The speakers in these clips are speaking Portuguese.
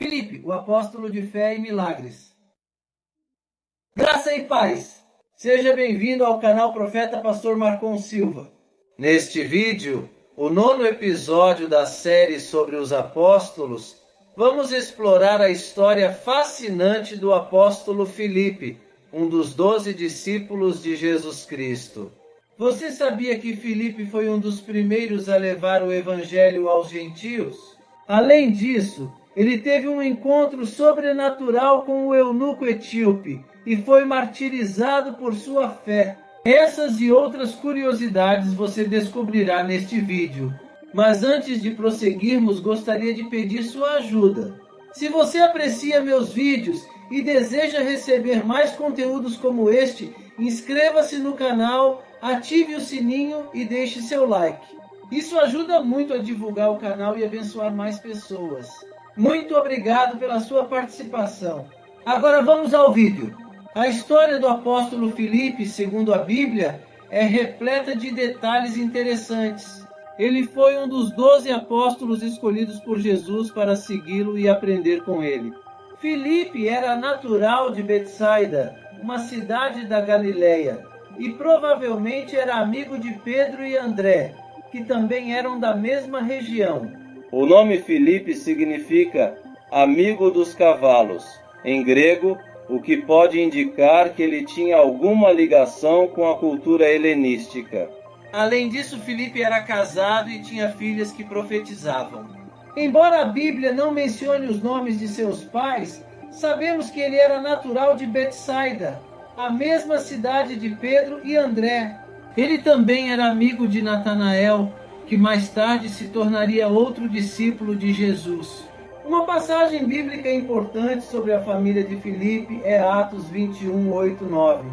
Filipe, o apóstolo de fé e milagres. Graça e paz! Seja bem-vindo ao canal Profeta Pastor Marcon Silva. Neste vídeo, o 9º episódio da série sobre os apóstolos, vamos explorar a história fascinante do apóstolo Filipe, um dos 12 discípulos de Jesus Cristo. Você sabia que Filipe foi um dos primeiros a levar o evangelho aos gentios? Além disso, ele teve um encontro sobrenatural com o eunuco etíope e foi martirizado por sua fé. Essas e outras curiosidades você descobrirá neste vídeo. Mas antes de prosseguirmos, gostaria de pedir sua ajuda. Se você aprecia meus vídeos e deseja receber mais conteúdos como este, inscreva-se no canal, ative o sininho e deixe seu like. Isso ajuda muito a divulgar o canal e abençoar mais pessoas. Muito obrigado pela sua participação. Agora vamos ao vídeo. A história do apóstolo Filipe, segundo a Bíblia, é repleta de detalhes interessantes. Ele foi um dos 12 apóstolos escolhidos por Jesus para segui-lo e aprender com ele. Filipe era natural de Betsaida, uma cidade da Galileia, e provavelmente era amigo de Pedro e André, que também eram da mesma região. O nome Filipe significa amigo dos cavalos, em grego, o que pode indicar que ele tinha alguma ligação com a cultura helenística. Além disso, Filipe era casado e tinha filhas que profetizavam. Embora a Bíblia não mencione os nomes de seus pais, sabemos que ele era natural de Betsaida, a mesma cidade de Pedro e André. Ele também era amigo de Natanael, que mais tarde se tornaria outro discípulo de Jesus. Uma passagem bíblica importante sobre a família de Filipe é Atos 21, 8, 9.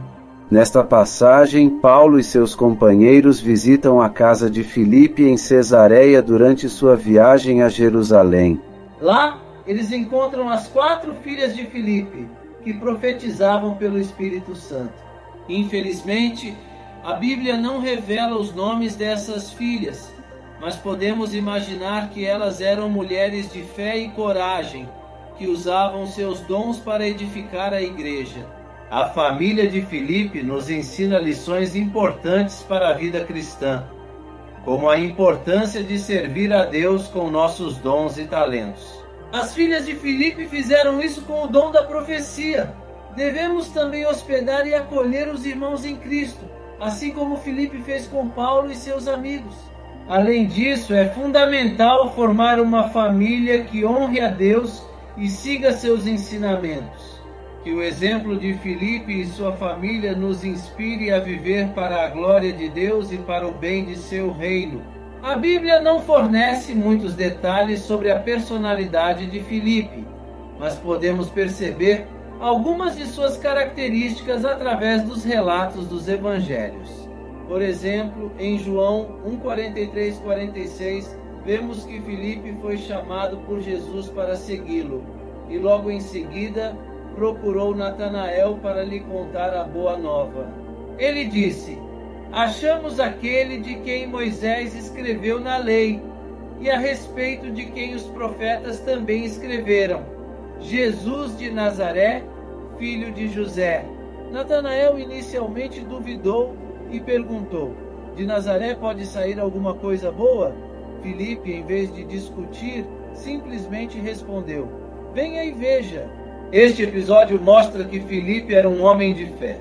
Nesta passagem, Paulo e seus companheiros visitam a casa de Filipe em Cesareia durante sua viagem a Jerusalém. Lá, eles encontram as 4 filhas de Filipe, que profetizavam pelo Espírito Santo. Infelizmente, a Bíblia não revela os nomes dessas filhas, mas podemos imaginar que elas eram mulheres de fé e coragem, que usavam seus dons para edificar a igreja. A família de Filipe nos ensina lições importantes para a vida cristã, como a importância de servir a Deus com nossos dons e talentos. As filhas de Filipe fizeram isso com o dom da profecia. Devemos também hospedar e acolher os irmãos em Cristo, assim como Filipe fez com Paulo e seus amigos. Além disso, é fundamental formar uma família que honre a Deus e siga seus ensinamentos. Que o exemplo de Filipe e sua família nos inspire a viver para a glória de Deus e para o bem de seu reino. A Bíblia não fornece muitos detalhes sobre a personalidade de Filipe, mas podemos perceber algumas de suas características através dos relatos dos evangelhos. Por exemplo, em João 1:43-46, vemos que Filipe foi chamado por Jesus para segui-lo, e logo em seguida procurou Natanael para lhe contar a boa nova. Ele disse: "Achamos aquele de quem Moisés escreveu na lei, e a respeito de quem os profetas também escreveram, Jesus de Nazaré, filho de José." Natanael inicialmente duvidou e perguntou: "De Nazaré pode sair alguma coisa boa?" Filipe, em vez de discutir, simplesmente respondeu: "Venha e veja." Este episódio mostra que Filipe era um homem de fé.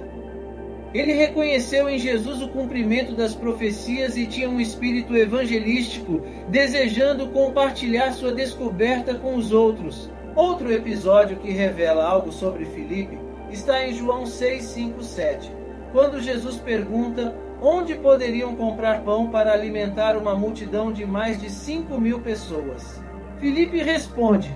Ele reconheceu em Jesus o cumprimento das profecias e tinha um espírito evangelístico, desejando compartilhar sua descoberta com os outros. Outro episódio que revela algo sobre Filipe está em João 6, 5, 7. Quando Jesus pergunta onde poderiam comprar pão para alimentar uma multidão de mais de 5.000 pessoas. Filipe responde: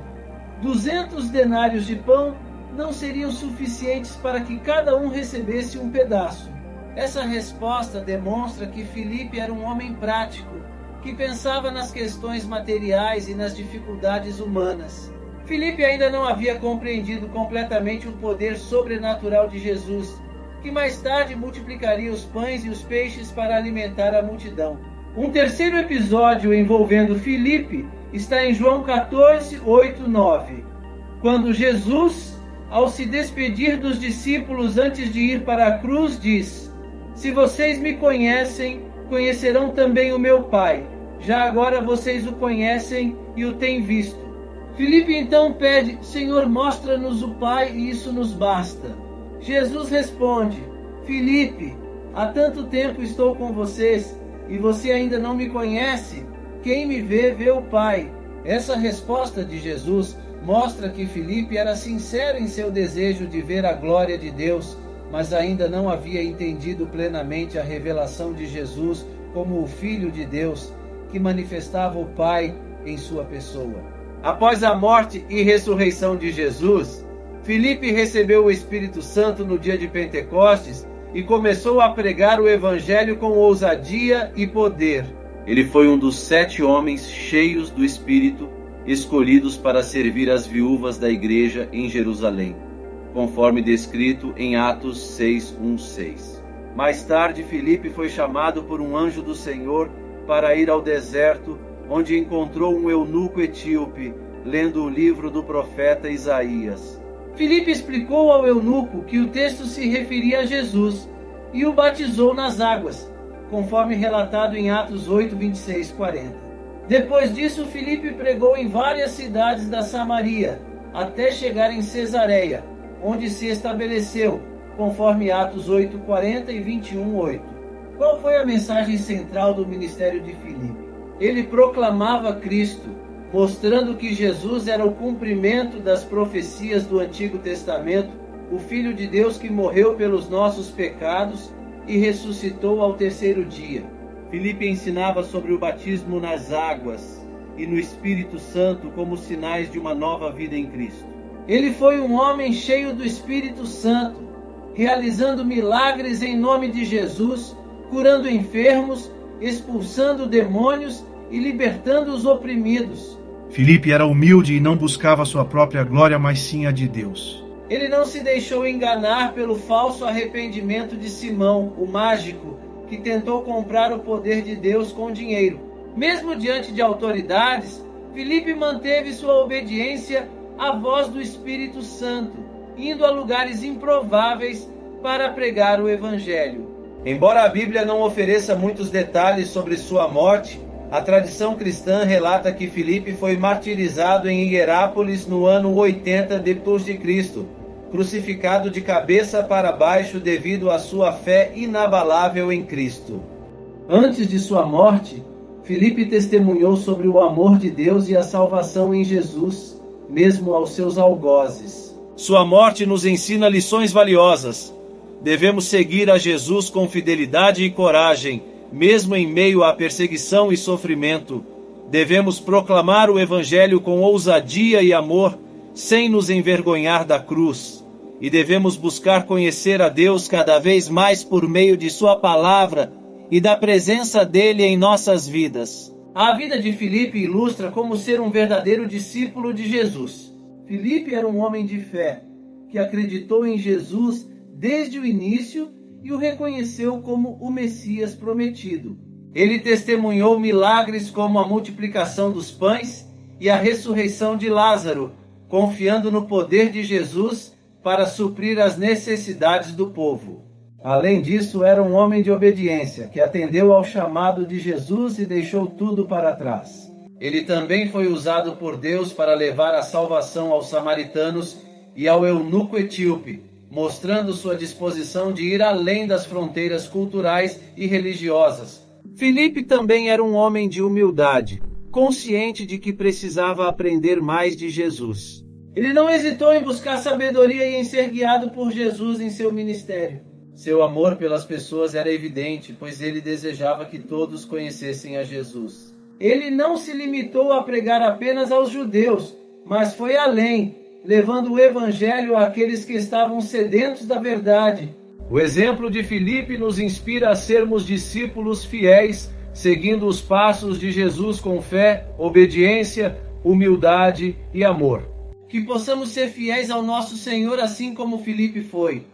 200 denários de pão não seriam suficientes para que cada um recebesse um pedaço. Essa resposta demonstra que Filipe era um homem prático, que pensava nas questões materiais e nas dificuldades humanas. Filipe ainda não havia compreendido completamente o poder sobrenatural de Jesus, que mais tarde multiplicaria os pães e os peixes para alimentar a multidão. Um terceiro episódio envolvendo Filipe está em João 14, 8, 9. quando Jesus, ao se despedir dos discípulos antes de ir para a cruz, diz: "Se vocês me conhecem, conhecerão também o meu Pai. Já agora vocês o conhecem e o têm visto." Filipe então pede: "Senhor, mostra-nos o Pai e isso nos basta." Jesus responde: "Filipe, há tanto tempo estou com vocês e você ainda não me conhece? Quem me vê, vê o Pai." Essa resposta de Jesus mostra que Filipe era sincero em seu desejo de ver a glória de Deus, mas ainda não havia entendido plenamente a revelação de Jesus como o Filho de Deus, que manifestava o Pai em sua pessoa. Após a morte e ressurreição de Jesus, Filipe recebeu o Espírito Santo no dia de Pentecostes e começou a pregar o Evangelho com ousadia e poder. Ele foi um dos 7 homens cheios do Espírito, escolhidos para servir as viúvas da igreja em Jerusalém, conforme descrito em Atos 6:1-6. Mais tarde, Filipe foi chamado por um anjo do Senhor para ir ao deserto, onde encontrou um eunuco etíope, lendo o livro do profeta Isaías. Filipe explicou ao eunuco que o texto se referia a Jesus e o batizou nas águas, conforme relatado em Atos 8:26-40. Depois disso, Filipe pregou em várias cidades da Samaria, até chegar em Cesareia, onde se estabeleceu, conforme Atos 8:40 e 21:8. Qual foi a mensagem central do ministério de Filipe? Ele proclamava Cristo, mostrando que Jesus era o cumprimento das profecias do Antigo Testamento, o Filho de Deus que morreu pelos nossos pecados e ressuscitou ao 3º dia. Filipe ensinava sobre o batismo nas águas e no Espírito Santo como sinais de uma nova vida em Cristo. Ele foi um homem cheio do Espírito Santo, realizando milagres em nome de Jesus, curando enfermos, expulsando demônios e libertando os oprimidos. Filipe era humilde e não buscava sua própria glória, mas sim a de Deus. Ele não se deixou enganar pelo falso arrependimento de Simão, o mágico, que tentou comprar o poder de Deus com dinheiro. Mesmo diante de autoridades, Filipe manteve sua obediência à voz do Espírito Santo, indo a lugares improváveis para pregar o Evangelho. Embora a Bíblia não ofereça muitos detalhes sobre sua morte, a tradição cristã relata que Filipe foi martirizado em Hierápolis no ano 80 d.C., crucificado de cabeça para baixo devido à sua fé inabalável em Cristo. Antes de sua morte, Filipe testemunhou sobre o amor de Deus e a salvação em Jesus, mesmo aos seus algozes. Sua morte nos ensina lições valiosas. Devemos seguir a Jesus com fidelidade e coragem, mesmo em meio à perseguição e sofrimento. Devemos proclamar o Evangelho com ousadia e amor, sem nos envergonhar da cruz. E devemos buscar conhecer a Deus cada vez mais por meio de sua palavra e da presença dele em nossas vidas. A vida de Filipe ilustra como ser um verdadeiro discípulo de Jesus. Filipe era um homem de fé, que acreditou em Jesus desde o início e o reconheceu como o Messias prometido. Ele testemunhou milagres como a multiplicação dos pães e a ressurreição de Lázaro, confiando no poder de Jesus para suprir as necessidades do povo. Além disso, era um homem de obediência, que atendeu ao chamado de Jesus e deixou tudo para trás. Ele também foi usado por Deus para levar a salvação aos samaritanos e ao eunuco etíope, mostrando sua disposição de ir além das fronteiras culturais e religiosas. Filipe também era um homem de humildade, consciente de que precisava aprender mais de Jesus. Ele não hesitou em buscar sabedoria e em ser guiado por Jesus em seu ministério. Seu amor pelas pessoas era evidente, pois ele desejava que todos conhecessem a Jesus. Ele não se limitou a pregar apenas aos judeus, mas foi além, levando o Evangelho àqueles que estavam sedentos da verdade. O exemplo de Filipe nos inspira a sermos discípulos fiéis, seguindo os passos de Jesus com fé, obediência, humildade e amor. Que possamos ser fiéis ao nosso Senhor assim como Filipe foi.